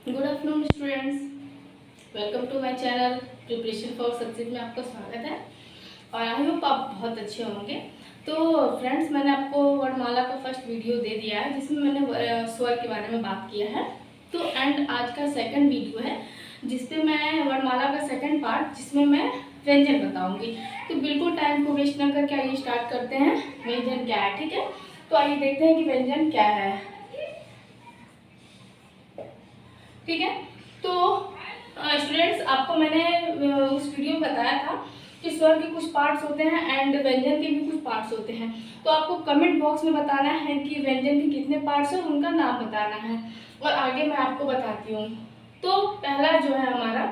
Good afternoon students, welcome to my channel preparation for success में आपका स्वागत है। और आई होप आप बहुत अच्छे होंगे। तो फ्रेंड्स, मैंने आपको वर्णमाला का फर्स्ट वीडियो दे दिया है जिसमें मैंने स्वर के बारे में बात किया है। तो एंड आज का सेकंड वीडियो है जिसपे मैं वर्णमाला का सेकंड पार्ट जिसमें मैं व्यंजन बताऊंगी। तो बिल्कुल टाइम को वेस्ट न करके आइए स्टार्ट करते हैं। व्यंजन क्या है, ठीक है। तो आइए देखते हैं कि व्यंजन क्या है, ठीक है। तो स्टूडेंट्स, आपको मैंने उस वीडियो में बताया था कि स्वर के कुछ पार्ट्स होते हैं एंड व्यंजन के भी कुछ पार्ट्स होते हैं। तो आपको कमेंट बॉक्स में बताना है कि व्यंजन के कितने पार्ट्स हैं, उनका नाम बताना है और आगे मैं आपको बताती हूँ। तो पहला जो है हमारा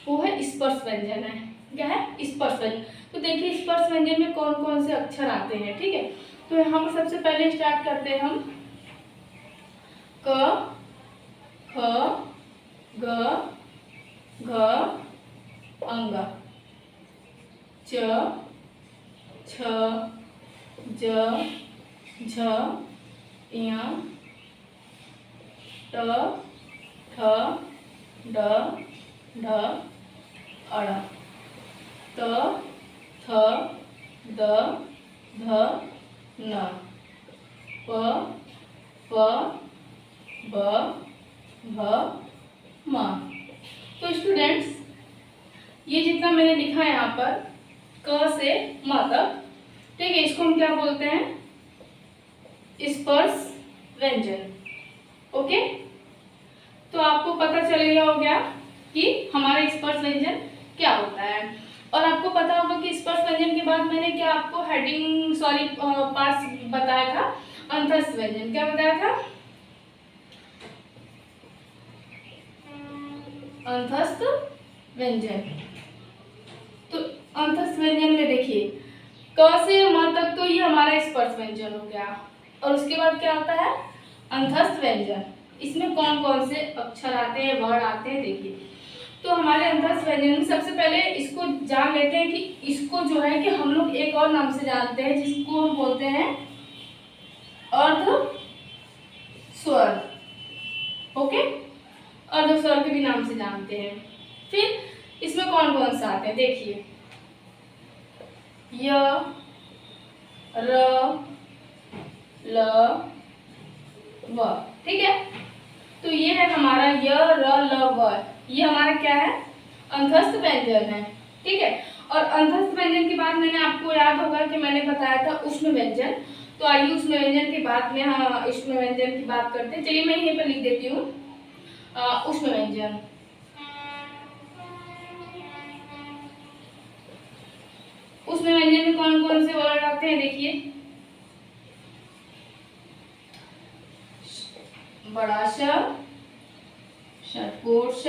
वो है स्पर्श व्यंजन है। क्या है? स्पर्श व्यंजन। तो देखिए स्पर्श व्यंजन में कौन कौन से अक्षर आते हैं, ठीक है। तो यहाँ पर सबसे पहले स्टार्ट करते हैं हम क, ख, ग, घ, अंग, च, छ, ज, झ, ञ, ट, ठ, ड, ढ, अड़, त, थ, द, ध, न, प, फ, ब, भ, म। तो स्टूडेंट्स, ये जितना मैंने लिखा है यहाँ पर क से म तक, ठीक है, इसको हम क्या बोलते हैं? स्पर्श व्यंजन। ओके, तो आपको पता चल गया हो गया कि हमारा स्पर्श व्यंजन क्या होता है। और आपको पता होगा कि स्पर्श व्यंजन के बाद मैंने क्या आपको हेडिंग पार्ट्स बताया था? अंतस्थ व्यंजन। क्या बताया था? अंतस्थ व्यंजन। तो अंतस्थ व्यंजन में देखिए क से म तक तो ये हमारा स्पर्श व्यंजन हो गया और उसके बाद क्या आता है? अंतस्थ व्यंजन। इसमें कौन कौन से अक्षर आते हैं, वर्ड आते हैं, देखिए। तो हमारे अंतस्थ व्यंजन में सबसे पहले इसको जान लेते हैं कि इसको जो है कि हम लोग एक और नाम से जानते हैं जिसको हम बोलते हैं अर्ध स्वर। ओके, अर्ध स्वर के भी नाम से जानते हैं। फिर इसमें कौन कौन से आते हैं, देखिए य, र, ल, व, ठीक है। तो ये है हमारा य, र, ल, व। ये हमारा क्या है? अंतस्थ व्यंजन है, ठीक है। और अंतस्थ व्यंजन के बाद मैंने आपको याद होगा कि मैंने बताया था उष्ण व्यंजन। तो आइए उष्ण व्यंजन के बाद में हम उष्ण व्यंजन की बात करते हैं। चलिए मैं यहीं पर लिख देती हूँ उष्ण व्यंजन। उष्ण व्यंजन में कौन कौन से वर्ड आते हैं, देखिए बड़ा श, षटकोर श,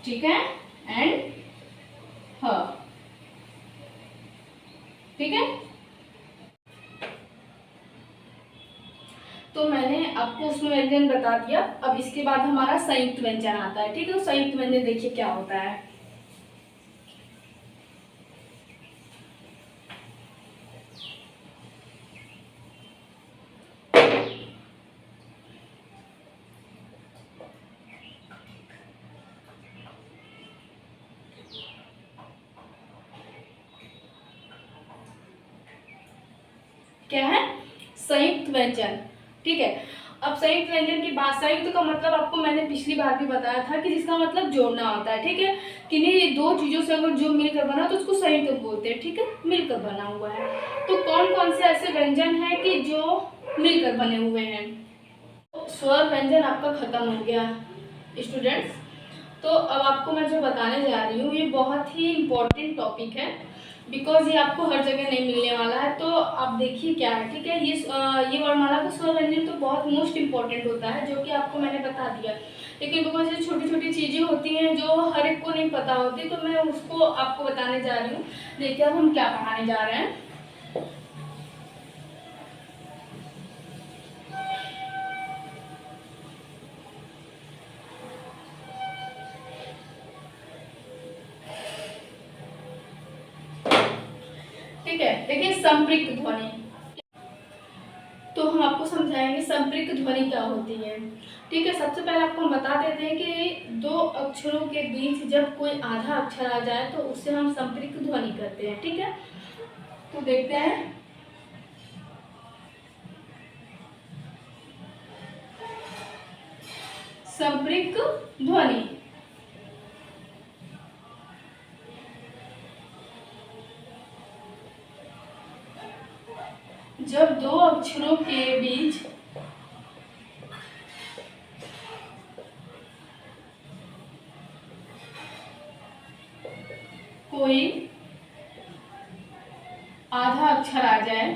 ठीक है, एंड ह, ठीक है। तो मैंने आपको उष्ण व्यंजन बता दिया। अब इसके बाद हमारा संयुक्त व्यंजन आता है, ठीक है। तो संयुक्त व्यंजन देखिए क्या होता है। क्या है? संयुक्त व्यंजन, ठीक है। अब संयुक्त व्यंजन की बात, संयुक्त का मतलब आपको मैंने पिछली बार भी बताया था कि जिसका मतलब जोड़ना होता है, ठीक है। किन्हीं दो चीजों से अगर जो मिलकर बना तो उसको संयुक्त बोलते हैं, ठीक है, मिलकर बना हुआ है। तो कौन कौन से ऐसे व्यंजन है कि जो मिलकर बने हुए हैं? तो स्वर व्यंजन आपका खत्म हो गया स्टूडेंट्स। तो अब आपको मैं जो बताने जा रही हूँ ये बहुत ही इम्पोर्टेंट टॉपिक है बिकॉज ये आपको हर जगह नहीं मिलने वाला है। तो आप देखिए क्या है, ठीक है। ये वर्णमाला का स्वर व्यंजन तो बहुत मोस्ट इम्पोर्टेंट होता है जो कि आपको मैंने बता दिया। लेकिन बिकॉज ये छोटी छोटी चीज़ें होती हैं जो हर एक को नहीं पता होती, तो मैं उसको आपको बताने जा रही हूँ। देखिए अब हम क्या पढ़ाने जा रहे हैं। ठीक है, देखिए संपृक्त ध्वनि। तो हम आपको समझा समझाएंगे संप्रेरक ध्वनि क्या होती है। ठीक है, सबसे पहले आपको हम बता देते हैं कि दो अक्षरों के बीच जब कोई आधा अक्षर आ जाए तो उससे हम संप्रेरक ध्वनि करते हैं। ठीक है, तो देखते हैं। संप्रेरक ध्वनि, जब दो अक्षरों के बीच कोई आधा अक्षर आ जाए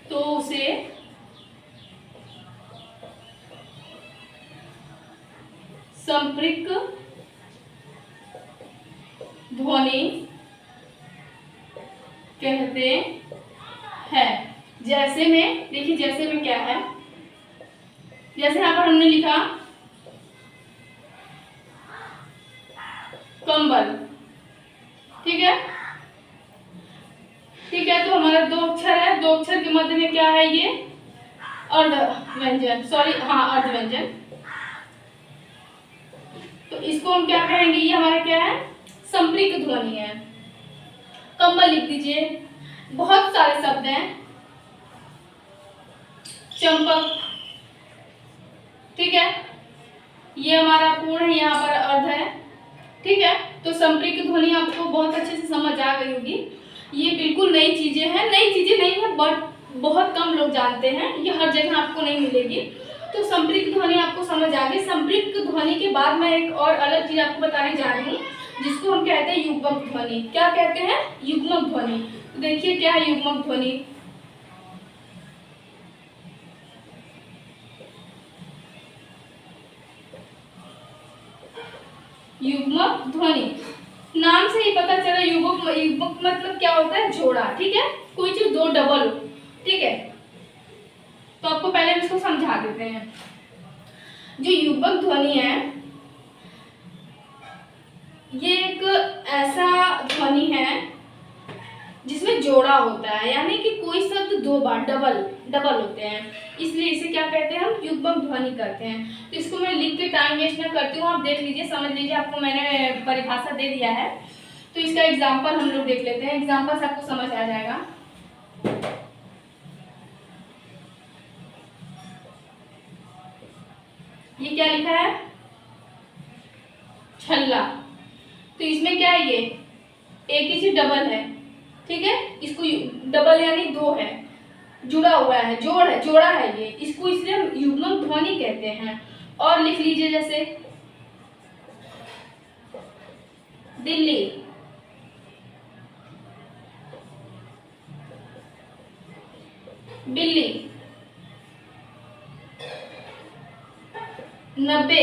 तो उसे संप्रेरक ध्वनि कहते हैं। जैसे में देखिए, जैसे में क्या है, जैसे यहाँ पर हमने लिखा कंबल। ठीक है, ठीक है, तो हमारा दो अक्षर है, दो अक्षर के मध्य में क्या है, ये अर्ध व्यंजन, सॉरी हाँ अर्ध व्यंजन। तो इसको हम क्या कहेंगे, ये हमारा क्या है, संप्रेरक ध्वनि है। कंबल लिख दीजिए। बहुत सारे शब्द हैं, चंपक। ठीक है, ये हमारा पूर्ण है, यहाँ पर अर्ध है। ठीक है, तो संप्रेरक ध्वनि आपको बहुत अच्छे से समझ आ गई होगी। ये बिल्कुल नई चीजें हैं, नई चीजें नहीं है बट बहुत कम लोग जानते हैं, ये हर जगह आपको नहीं मिलेगी। तो संप्रेरक ध्वनि आपको समझ आ गई। संप्रेरक ध्वनि के बाद मैं एक और अलग चीज आपको बताने जा रही हूँ, जिसको हम कहते हैं युग्मक ध्वनि। क्या कहते हैं, युग्मक ध्वनि। तो देखिए क्या है युग्मक ध्वनि। युग्मक ध्वनि, नाम से ही पता चला, युग्मक, युग्मक मतलब क्या होता है, जोड़ा। ठीक है, कोई चीज दो डबल हो। ठीक है, तो आपको पहले इसको समझा देते हैं। जो युग्मक ध्वनि है, ये एक ऐसा ध्वनि है जिसमें जोड़ा होता है, यानी कि कोई शब्द दो बार डबल होते हैं, इसलिए इसे क्या कहते हैं, हम युग्मक ध्वनि करते हैं। तो इसको मैं लिख के टाइम वेस्ट ना करती हूँ, आप देख लीजिए, समझ लीजिए, आपको मैंने परिभाषा दे दिया है। तो इसका एग्जाम्पल हम लोग देख लेते हैं, एग्जाम्पल से आपको समझ आ जाएगा। ये क्या लिखा है, छल्ला। तो इसमें क्या है, ये एक ही चीज डबल है। ठीक है, इसको डबल यानी दो है, जुड़ा हुआ है, जोड़ है, जोड़ा है ये, इसको इसलिए हम युग्मक ध्वनि कहते हैं। और लिख लीजिए, जैसे दिल्ली, बिल्ली, 90।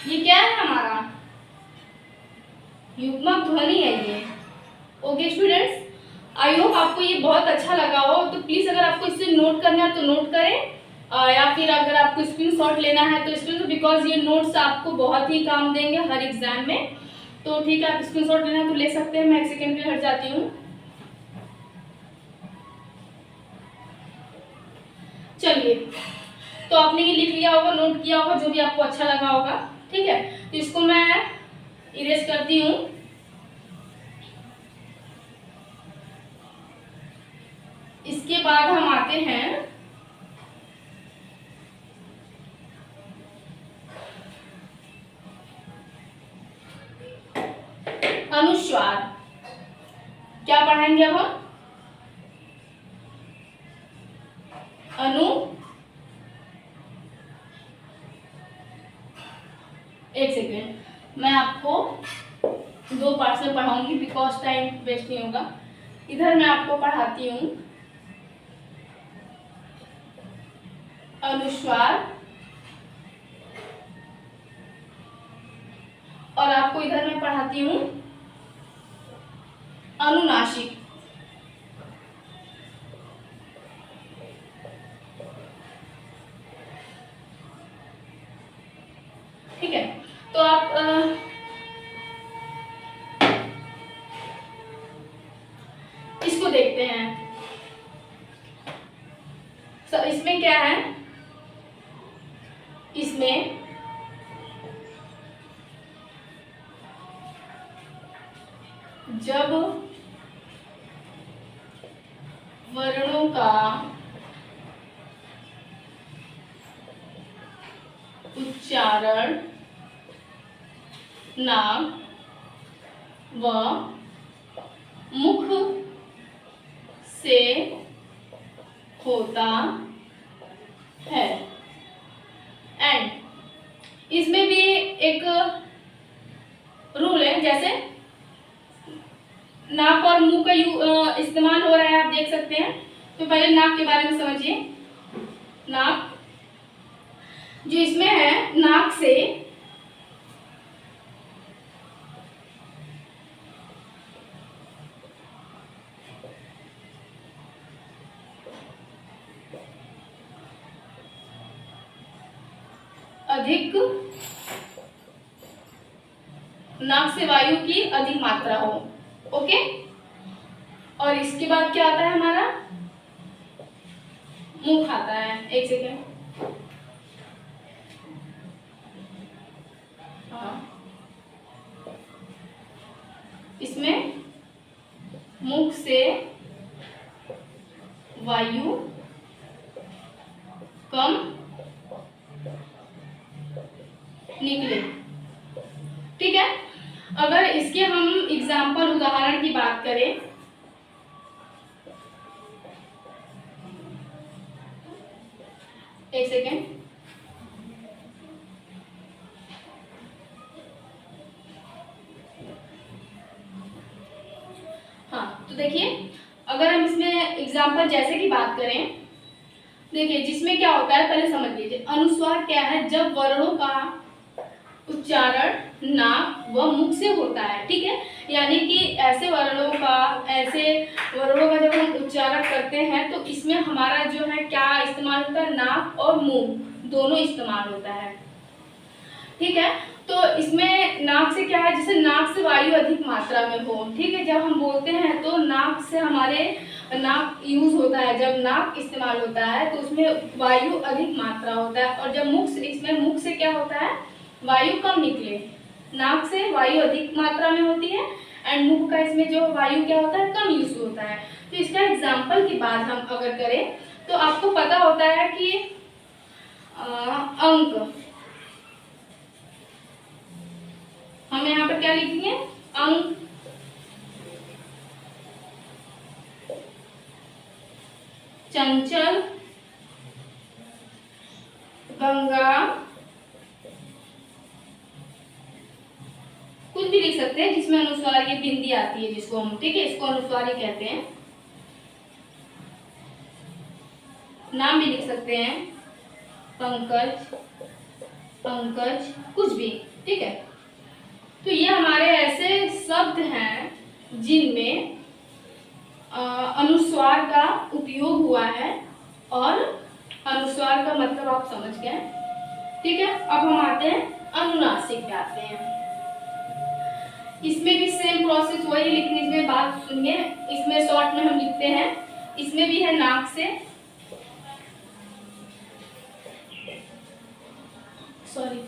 ये क्या है, हमारा युग्मक ध्वनि है ये। ओके स्टूडेंट्स, आई होप आपको ये बहुत अच्छा लगा हो। तो प्लीज अगर आपको इससे नोट करना है तो नोट करें, या फिर अगर आपको स्क्रीनशॉट लेना है तो स्क्रीन, बिकॉज ये नोट्स आपको बहुत ही काम देंगे हर एग्जाम में। तो ठीक है, आप स्क्रीनशॉट लेना है तो ले सकते हैं। मैं एक सेकेंड के लिए हट जाती हूँ। चलिए, तो आपने ये लिख लिया होगा, नोट किया होगा, जो भी आपको अच्छा लगा होगा। ठीक है, तो इसको मैं इरेज करती हूँ। इसके बाद हम आते हैं अनुस्वार। क्या पढ़ाएंगे अब हम, एक सेकेंड, मैं आपको दो पार्ट में पढ़ाऊंगी, बिकॉज टाइम वेस्ट नहीं होगा। इधर मैं आपको पढ़ाती हूँ अनुस्वार, और आपको इधर मैं पढ़ाती हूँ अनुनासिक। ठीक है, तो आप इसमें जब वर्णों का उच्चारण नाक व मुख से होता है। एंड इसमें भी एक रूल है, जैसे नाक और मुंह का इस्तेमाल हो रहा है, आप देख सकते हैं। तो पहले नाक के बारे में समझिए। नाक जो इसमें है, नाक से अधिक, नाक से वायु की अधिक मात्रा हो। ओके। और इसके बाद क्या आता है हमारा, मुख आता है। एक सेकेंड। हाँ, इसमें मुख से वायु कम निकले। ठीक है। अगर इसके हम एग्जाम्पल, उदाहरण की बात करें, एक सेकेंड। हाँ, तो देखिए, अगर हम इसमें एग्जाम्पल जैसे की बात करें, देखिए जिसमें क्या होता है, पहले समझ लीजिए। अनुस्वार क्या है, जब वर्णों का उच्चारण नाक व मुख से होता है। ठीक है। यानी कि ऐसे वर्णों का जब हम उच्चारण करते हैं तो इसमें हमारा जो है क्या इस्तेमाल होता है, नाक और मुंह दोनों इस्तेमाल होता है। ठीक है। तो इसमें नाक से क्या है, जैसे नाक से वायु अधिक मात्रा में हो। ठीक है। जब हम बोलते हैं तो नाक से हमारे नाक यूज होता है, जब नाक इस्तेमाल होता है तो उसमें वायु अधिक मात्रा होता है। और जब मुख से, इसमें मुख से क्या होता है, वायु कम निकले। नाक से वायु अधिक मात्रा में होती है एंड मुख का इसमें जो वायु क्या होता है, कम यूज होता है। तो इसका एग्जाम्पल की बात हम अगर करें तो आपको पता होता है कि अंक, हम यहाँ पर क्या लिखेंगे, अंक, चंचल, गंगा, कुछ भी लिख सकते हैं जिसमें अनुस्वार ये बिंदी आती है, जिसको हम, ठीक है, इसको अनुस्वार ही कहते हैं। नाम भी लिख सकते हैं, पंकज, पंकज, कुछ भी। ठीक है। तो ये हमारे ऐसे शब्द हैं जिनमें अनुस्वार का उपयोग हुआ है और अनुस्वार का मतलब आप समझ गए। ठीक है। अब हम आते हैं अनुनासिक पे आते हैं। इसमें भी सेम प्रोसेस वही लिखने में, बात सुनिए। इसमें शॉर्ट में हम लिखते हैं, इसमें भी है नाक से, सॉरी,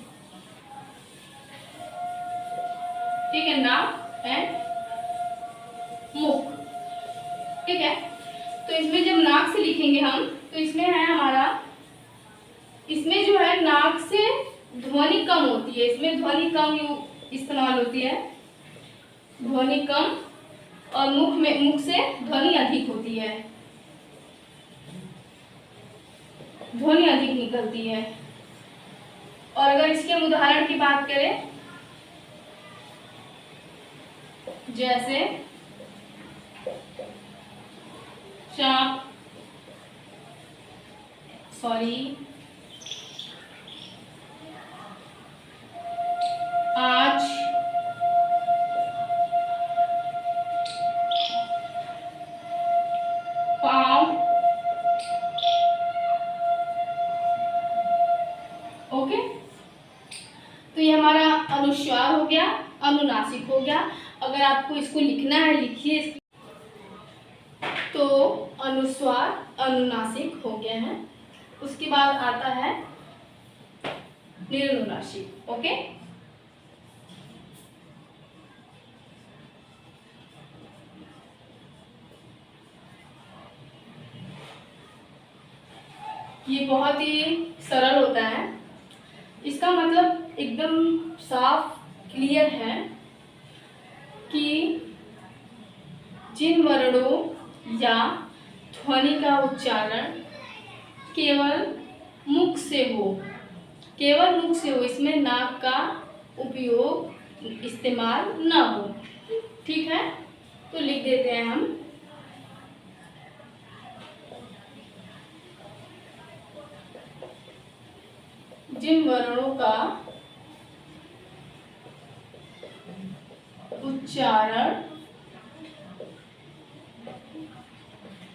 ठीक है, नाक एंड मुख। ठीक है। तो इसमें जब नाक से लिखेंगे हम तो इसमें है हमारा, इसमें जो है नाक से ध्वनि कम होती है, इसमें ध्वनि कम इस्तेमाल होती है, ध्वनि कम, और मुख से ध्वनि अधिक होती है, ध्वनि अधिक निकलती है। और अगर इसके उदाहरण की बात करें, जैसे चाप, सॉरी, आज, पाँव। ओके। तो ये हमारा अनुस्वार हो गया, अनुनासिक हो गया। अगर आपको इसको लिखना है लिखिए। तो अनुस्वार अनुनासिक हो गया है। उसके बाद आता है निरनुनासिक। ओके, ये बहुत ही सरल होता है। इसका मतलब एकदम साफ क्लियर है कि जिन वर्णों या ध्वनि का उच्चारण केवल मुख से हो, केवल मुख से हो, इसमें नाक का उपयोग इस्तेमाल ना हो। ठीक है, तो लिख देते हैं हम। जिन वर्णों का उच्चारण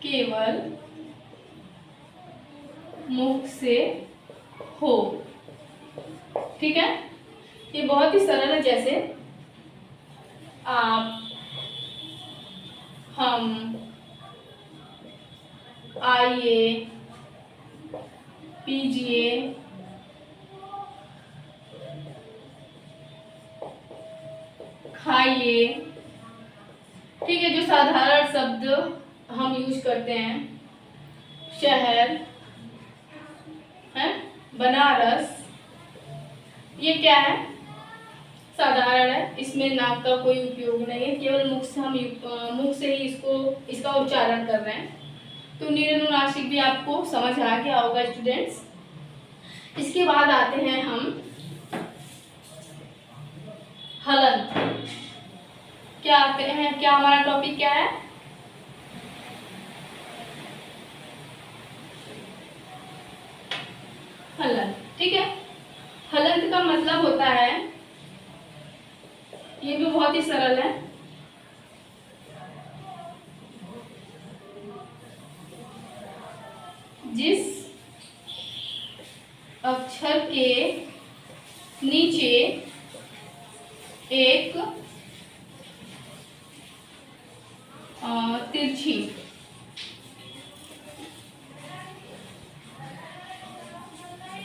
केवल मुख से हो। ठीक है, ये बहुत ही सरल है। जैसे आप, हम, आइए, पीजिए, खाइए। ठीक है, जो साधारण शब्द हम यूज करते हैं, शहर है, बनारस, ये क्या है, साधारण है, इसमें नाक का कोई उपयोग नहीं है, केवल मुख से हम मुख से ही इसका उच्चारण कर रहे हैं। तो निरनुनासिक भी आपको समझ आ गया होगा स्टूडेंट्स। इसके बाद आते हैं हम हलंत। क्या हैं, क्या हमारा टॉपिक क्या है? हलंत। ठीक है, हलंत का मतलब होता है, ये भी बहुत ही सरल है, जिस अक्षर के नीचे एक तिरछी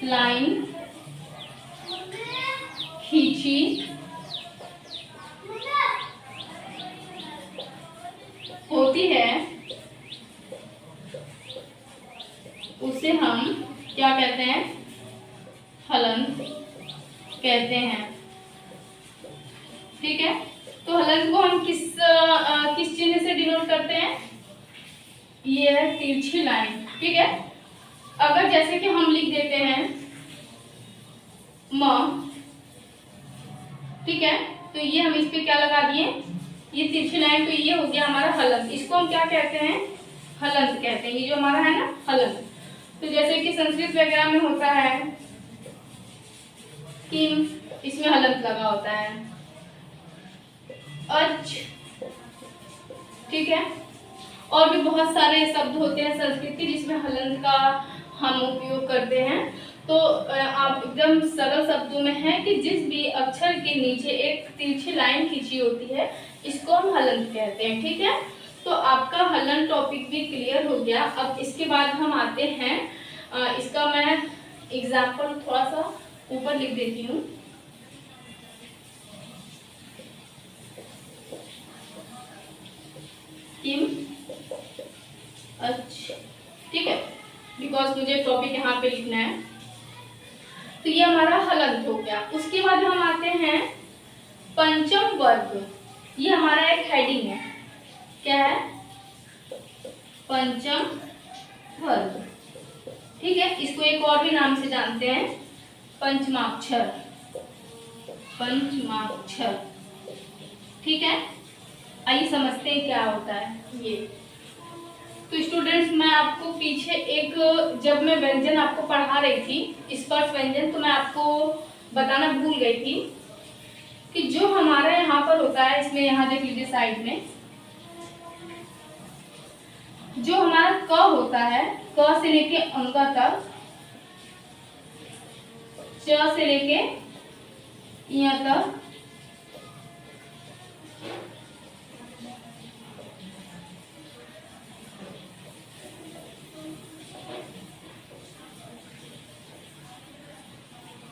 लाइन खींची होती है, उसे हम क्या कहते हैं? हलंत कहते हैं। ठीक है, तो हलंत को हम किस चिन्ह से डिनोट करते हैं? ये है तिरछी लाइन। ठीक है, अगर जैसे कि हम लिख देते हैं म, ठीक है, तो ये हम इस पे क्या लगा दिए? ये तिरछी लाइन, तो ये हो गया हमारा हलंत। इसको हम क्या कहते हैं? हलंत कहते हैं। ये जो हमारा है ना हलंत। तो जैसे कि संस्कृत वगैरह में होता है किम, इसमें हलंत लगा होता है, अच। ठीक है, और भी बहुत सारे शब्द होते हैं संस्कृत के जिसमें हलंत का हम उपयोग करते हैं। तो आप एकदम सरल शब्दों में है कि जिस भी अक्षर के नीचे एक तिरछी लाइन खींची होती है, इसको हम हलंत कहते हैं। ठीक है, तो आपका हलंत टॉपिक भी क्लियर हो गया। अब इसके बाद हम आते हैं, इसका मैं एग्जाम्पल थोड़ा सा ऊपर लिख देती हूँ। किम, अच्छा, ठीक है, बिकॉज मुझे टॉपिक यहाँ पे लिखना है। तो ये हमारा हलंत हो गया। उसके बाद हम आते हैं पंचम वर्ग। ये हमारा एक हेडिंग है, क्या है? पंचम वर्ग। ठीक है, इसको एक और भी नाम से जानते हैं, पंचमाक्षर। पंचमाक्षर। ठीक है, आइए समझते हैं क्या होता है ये। तो स्टूडेंट्स, मैं आपको पीछे एक, जब मैं व्यंजन आपको पढ़ा रही थी स्पर्श व्यंजन, तो मैं आपको बताना भूल गई थी कि जो हमारा यहाँ पर होता है, इसमें यहाँ देख लीजिए साइड में, जो हमारा क होता है, क से लेके अंक तक, च से लेके य तक,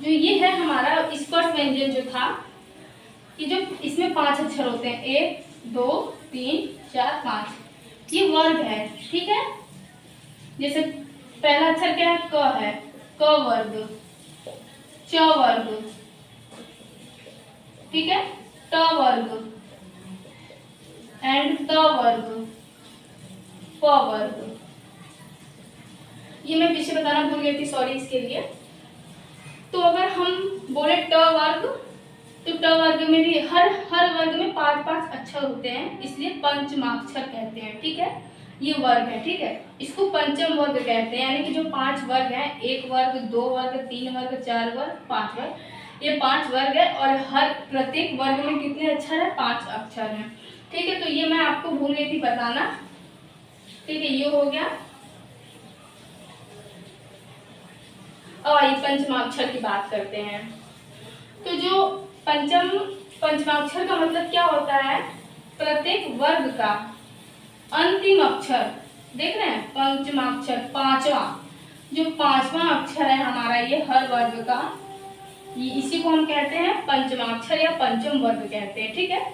जो ये है हमारा स्पर्श व्यंजन जो था, ये जो इसमें 5 अक्षर होते हैं, 1 2 3 4 5, ये वर्ग है, ठीक है। जैसे पहला अक्षर क्या है, क है, क वर्ग, च वर्ग, ठीक है, ट वर्ग एंड त वर्ग, प वर्ग। ये मैं पीछे बताना भूल गई थी, सॉरी इसके लिए। तो अगर हम बोले ट वर्ग, तो ट वर्ग में भी हर वर्ग में 5-5 अक्षर होते हैं, इसलिए पंचमाक्षर कहते हैं, ठीक है। ये वर्ग है, ठीक है, इसको पंचम वर्ग कहते हैं, यानी कि जो 5 वर्ग हैं, 1 वर्ग 2 वर्ग 3 वर्ग 4 वर्ग 5 वर्ग, ये 5 वर्ग है और हर प्रत्येक वर्ग में कितने अक्षर है, 5 अक्षर हैं, ठीक है। तो ये मैं आपको भूल गई थी बताना, ठीक है, ये हो गया। अब आइए पंचमाक्षर की बात करते हैं। तो जो पंचमाक्षर का मतलब क्या होता है, प्रत्येक वर्ग का अंतिम अक्षर, देख रहे हैं, पंचमाक्षर पांचवा, जो 5वां अक्षर है हमारा ये हर वर्ग का, ये इसी को हम कहते हैं पंचमाक्षर या पंचम वर्ग कहते हैं, ठीक है।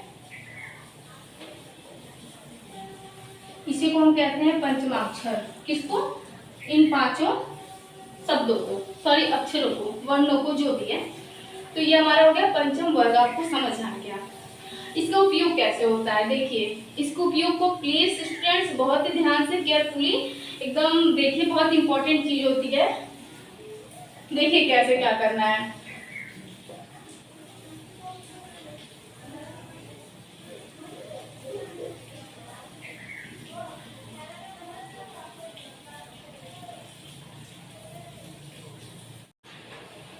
इसी को हम कहते हैं पंचमाक्षर, किसको, इन 5 शब्दों को, सॉरी अक्षरों को, वर्णों को, जो भी है। तो ये हमारा हो गया पंचम वर्ग, आपको समझ आ गया। इसका उपयोग कैसे होता है, देखिए, इसको उपयोग को प्लीज स्टूडेंट्स बहुत ही ध्यान से, केयरफुली एकदम देखिए, बहुत इंपॉर्टेंट चीज होती है। देखिए कैसे क्या करना है।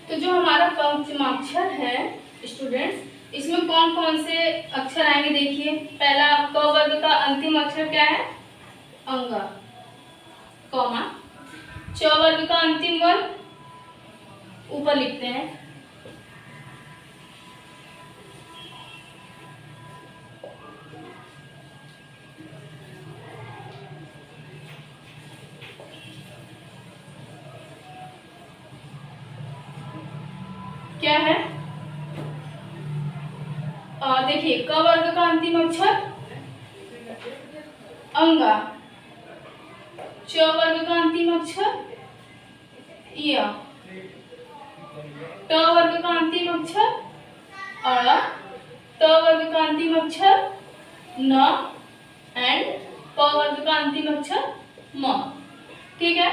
तो जो हमारा पंचमाक्षर है स्टूडेंट्स, इसमें कौन कौन से अक्षर आएंगे, देखिए। पहला क वर्ग का अंतिम अक्षर क्या है, अंग, कॉमा। च वर्ग का अंतिम वर्ग ऊपर लिखते हैं, क्या है, देखिए, क वर्ग का अंतिम अक्षर अंगा, च वर्ग का अंतिम अक्षर य, ट वर्ग का अंतिम अक्षर अ, त वर्ग का अंतिम अक्षर न एंड प वर्ग का अंतिम अक्षर म, ठीक है।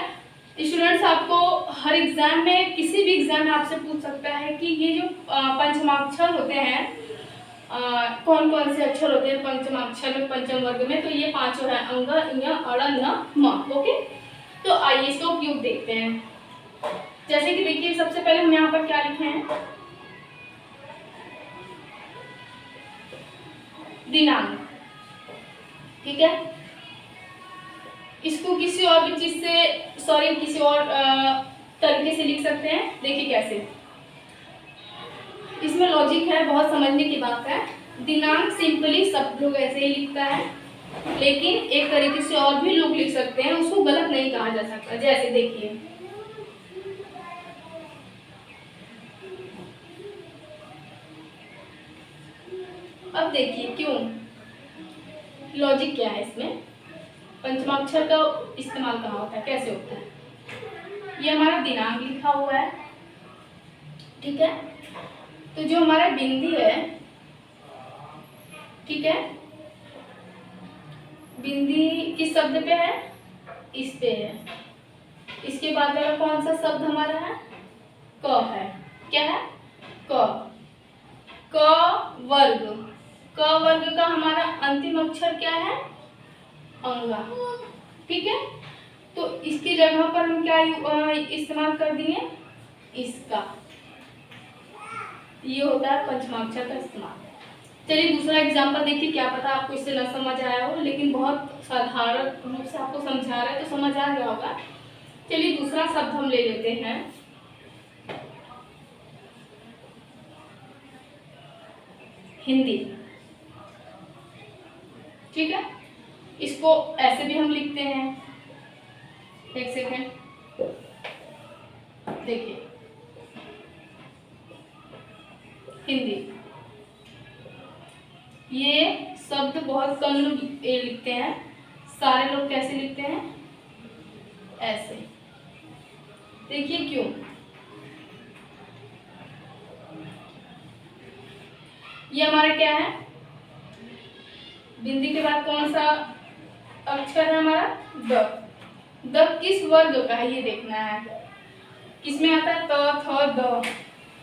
स्टूडेंट्स, आपको हर एग्जाम में, किसी भी एग्जाम में आपसे पूछ सकता है कि ये जो पंचमाक्षर होते हैं, कौन कौन से अक्षर होते हैं पंचमाक्षर में, पंचम वर्ग में। तो ये 5 है, अंग, य, अड़, न, म, ओके। तो आइए इसका उपयोग देखते हैं। जैसे कि देखिए, सबसे पहले हम यहाँ पर क्या लिखे हैं, दिनांक, ठीक है। इसको किसी और भी चीज से, सॉरी किसी और तरीके से लिख सकते हैं, देखिए कैसे। इसमें लॉजिक है, बहुत समझने की बात है। दिनांक सिंपली सब लोग ऐसे ही लिखता है, लेकिन एक तरीके से और भी लोग लिख सकते हैं, उसको गलत नहीं कहा जा सकता। जैसे देखिए, अब देखिए क्यों, लॉजिक क्या है इसमें, पंचमाक्षर का इस्तेमाल कहाँ होता है, कैसे होता है। ये हमारा दिनांक लिखा हुआ है, ठीक है। तो जो हमारा बिंदी है, ठीक है, बिंदी किस शब्द पे है, इस पे है। इसके बाद वाला कौन सा शब्द हमारा है, क है, क्या है, क। क वर्ग, क वर्ग का हमारा अंतिम अक्षर क्या है, अंगा, ठीक है। तो इसकी जगह पर हम क्या इस्तेमाल कर दिए, इसका। ये होता है पंचमाक्षर का इस्तेमाल। चलिए दूसरा एग्जांपल देखिए, क्या पता आपको इससे न समझ आया हो, लेकिन बहुत साधारण रूप से आपको समझा रहा है तो समझ आ गया होगा। चलिए दूसरा शब्द हम ले लेते हैं, हिंदी, ठीक है। इसको ऐसे भी हम लिखते हैं, एक सेकेंड, देखिए, हिंदी। ये शब्द बहुत कम लोग ये लिखते हैं, सारे लोग कैसे लिखते हैं, ऐसे। देखिए क्यों। ये हमारा क्या है, बिंदी के बाद कौन सा अक्षर है हमारा, द। द किस वर्ग का है ये देखना है, किसमें आता है, त थ द,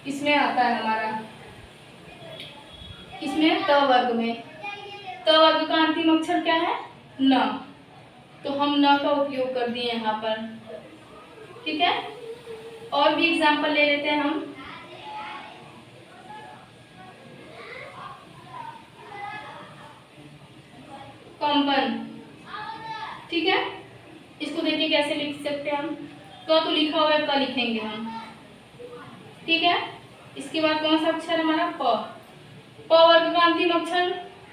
किसमें आता है हमारा, इसमें त वर्ग में। त वर्ग का अंतिम अक्षर क्या है, न, तो हम न का उपयोग कर दिए यहाँ पर। ठीक है, और भी एग्जाम्पल ले लेते हैं हम। कंपन, ठीक है, इसको देखिए कैसे लिख सकते हैं हम, तो लिखा हुआ है, क लिखेंगे हम। ठीक है, इसके बाद कौन सा अक्षर हमारा, प। प वर्ग का अंतिम अक्षर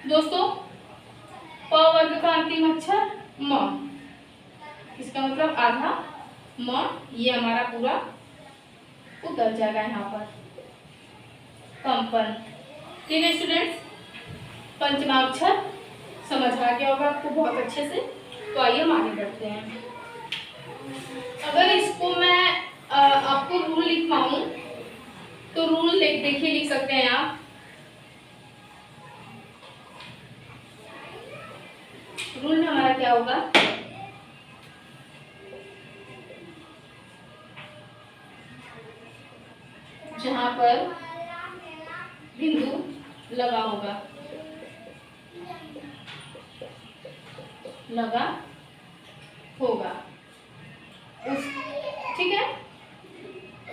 दोस्तों, प वर्ग का अंतिम अक्षर म, इसका मतलब आधा म, ये हमारा पूरा उतर जाएगा यहाँ पर, कंपन। ठीक है स्टूडेंट्स, पंचमा अक्षर समझ आ गया होगा आपको बहुत अच्छे से। तो आइए हम आगे बढ़ते हैं। अगर इसको मैं आपको रूल लिखवाऊं तो रूल देखिए लिख सकते हैं आप। रूल में हमारा क्या होगा, जहां पर बिंदु लगा होगा, लगा होगा उस, ठीक है,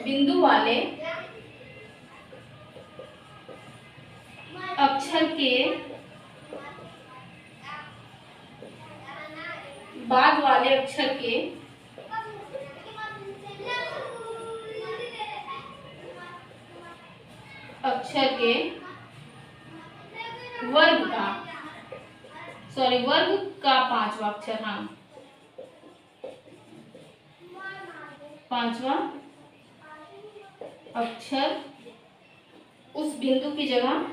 बिंदु वाले अक्षर के बाद वाले अक्षर के वर्ग का, वर्ग का पांचवा अक्षर, हाँ पांचवा अक्षर उस बिंदु की जगह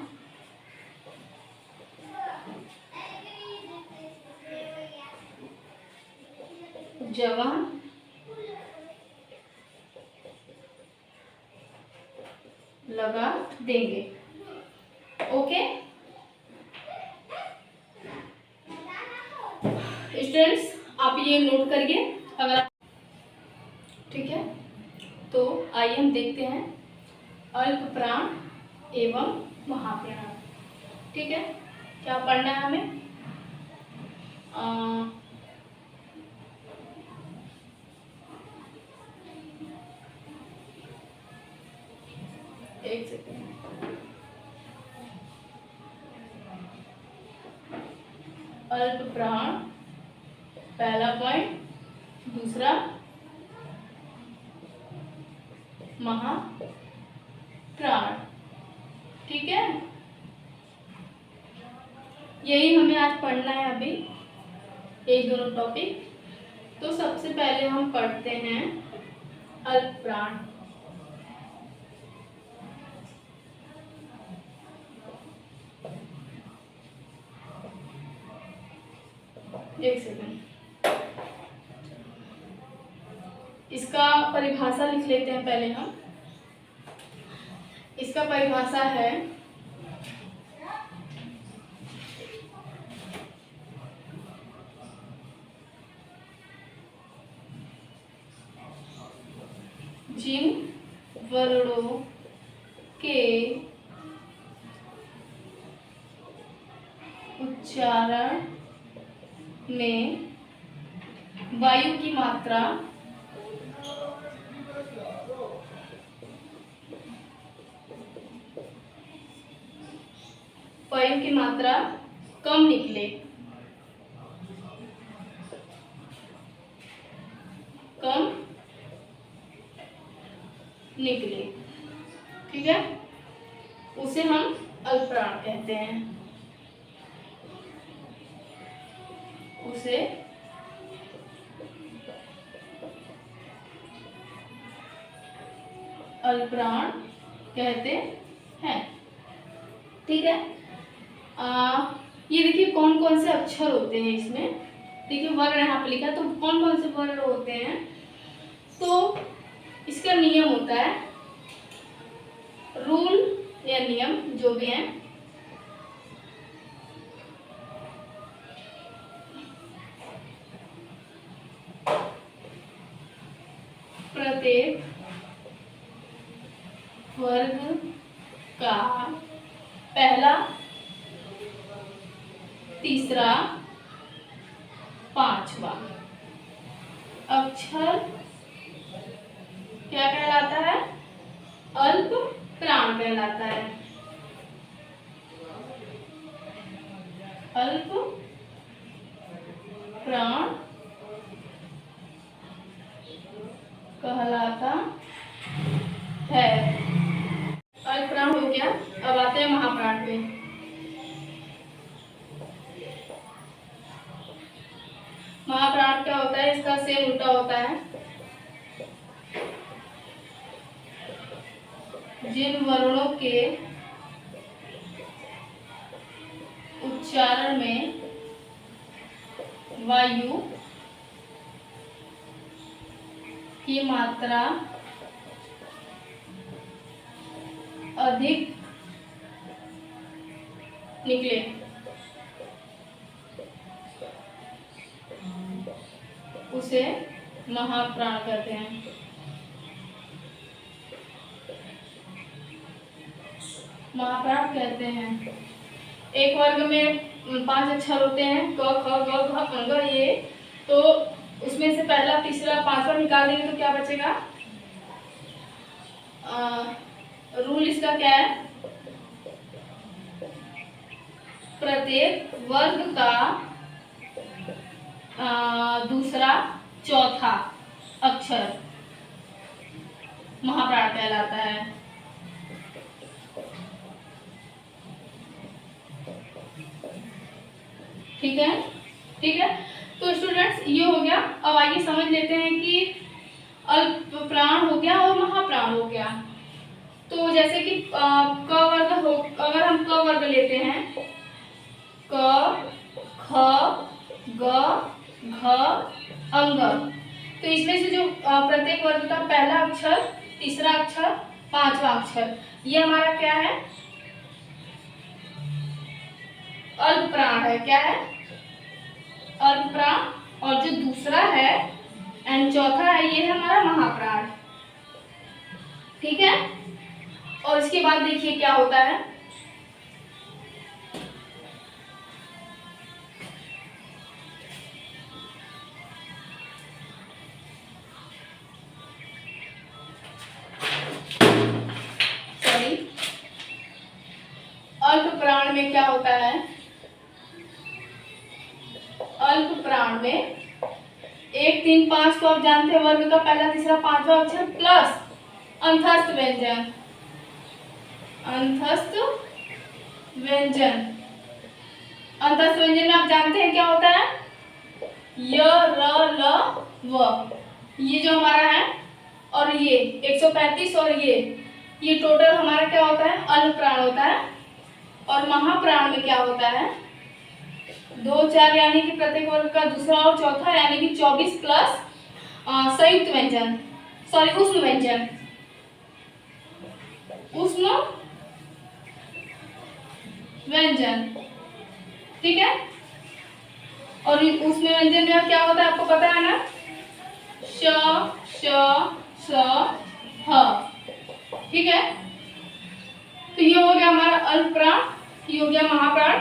लगा देंगे। ओके स्टूडेंट्स, आप ये नोट करिए अगर, ठीक है। तो आइए हम देखते हैं अल्प प्राण एवं महाप्राण। ठीक है, क्या पढ़ना है हमें, एक सेकेंड, अल्प प्राण पहला पॉइंट, दूसरा महाप्राण। ठीक है, यही हमें आज पढ़ना है अभी, एक दोनों टॉपिक। तो सबसे पहले हम पढ़ते हैं अल्प प्राण। एक सेकंड, इसका परिभाषा लिख लेते हैं पहले हम। इसका परिभाषा है जिन वर्णों के उच्चारण में वायु की मात्रा कम निकले, ठीक है, उसे हम अल्पप्राण कहते हैं। उसे अल्पप्राण कहते हैं। ठीक है। ये देखिए कौन कौन से अक्षर होते हैं इसमें, देखिए वर्ण यहाँ पे लिखा है, तो कौन कौन से वर्ण होते हैं। तो इसका नियम होता है, रूल या नियम जो भी है, प्रत्येक वर्ग का पहला, तीसरा, पांचवा अक्षर क्या कहलाता है, अल्प प्राण कहलाता है। अल्प प्राण कहलाता है। अल्प प्राण हो गया। अब आते हैं महाप्राण पे। महाप्राण क्या होता है, इसका सेम उल्टा होता है। जिन वर्णों के उच्चारण में वायु की मात्रा अधिक निकले, उसे महाप्राण कहते हैं। महाप्राण कहते हैं। एक वर्ग में 5 अक्षर होते हैं, क ख ग घ ङ ये, तो उसमें से पहला, तीसरा, पांचवा निकाल देंगे तो क्या बचेगा। रूल इसका क्या है, प्रत्येक वर्ग का दूसरा, चौथा अक्षर महाप्राण कहलाता है। ठीक है, ठीक है। तो स्टूडेंट्स ये हो गया। अब आइए समझ लेते हैं कि अल्प प्राण हो गया और महाप्राण हो गया। तो जैसे कि क वर्ग हो, अगर हम क वर्ग लेते हैं, क ख ग घ अंग, तो इसमें से जो प्रत्येक वर्ग का पहला अक्षर, तीसरा अक्षर, पांचवा अक्षर, ये हमारा क्या है, अल्प प्राण है। क्या है, अल्प प्राण। और जो दूसरा है एंड चौथा है, ये है हमारा महाप्राण। ठीक है। और इसके बाद देखिए क्या होता है, अल्प प्राण में क्या होता है, अल्प प्राण में 1, 3, 5 तो आप जानते हैं, वर्ग का पहला, तीसरा, पांचवा अक्षर प्लस अंतस्थ व्यंजन। अंतस्थ व्यंजन, अंतस्थ व्यंजन में आप जानते हैं क्या होता है, य, र, ल, व, ये जो हमारा है, और ये 135 और ये टोटल हमारा क्या होता है, अल्प प्राण होता है। और महाप्राण में क्या होता है, 2, 4 यानी कि प्रत्येक वर्ग का दूसरा और चौथा, यानी कि 24 प्लस संयुक्त व्यंजन, सॉरी उष्म व्यंजन, उष्म व्यंजन। ठीक है। और उष्म व्यंजन में क्या होता है आपको पता है ना, श, श, ह। ठीक है। तो ये हो गया हमारा अल्प प्राण, ये हो गया महाप्राण।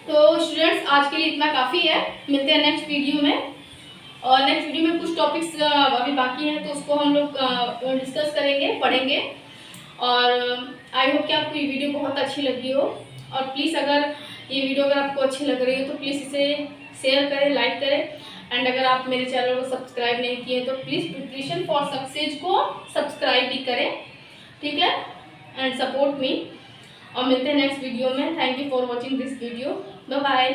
तो स्टूडेंट्स आज के लिए इतना काफ़ी है, मिलते हैं नेक्स्ट वीडियो में। और नेक्स्ट वीडियो में कुछ टॉपिक्स अभी बाकी हैं, तो उसको हम लोग डिस्कस करेंगे, पढ़ेंगे। और आई होप कि आपको ये वीडियो बहुत अच्छी लगी हो। और प्लीज़ अगर ये वीडियो अगर आपको अच्छी लग रही हो तो प्लीज़ इसे शेयर करें, लाइक करें। एंड अगर आप मेरे चैनल को सब्सक्राइब नहीं किए तो प्लीज़ प्रिपरेशन फॉर सक्सेस को सब्सक्राइब भी करें। ठीक है, एंड सपोर्ट मी। और मिलते हैं नेक्स्ट वीडियो में। Thank you for watching this video. Bye bye.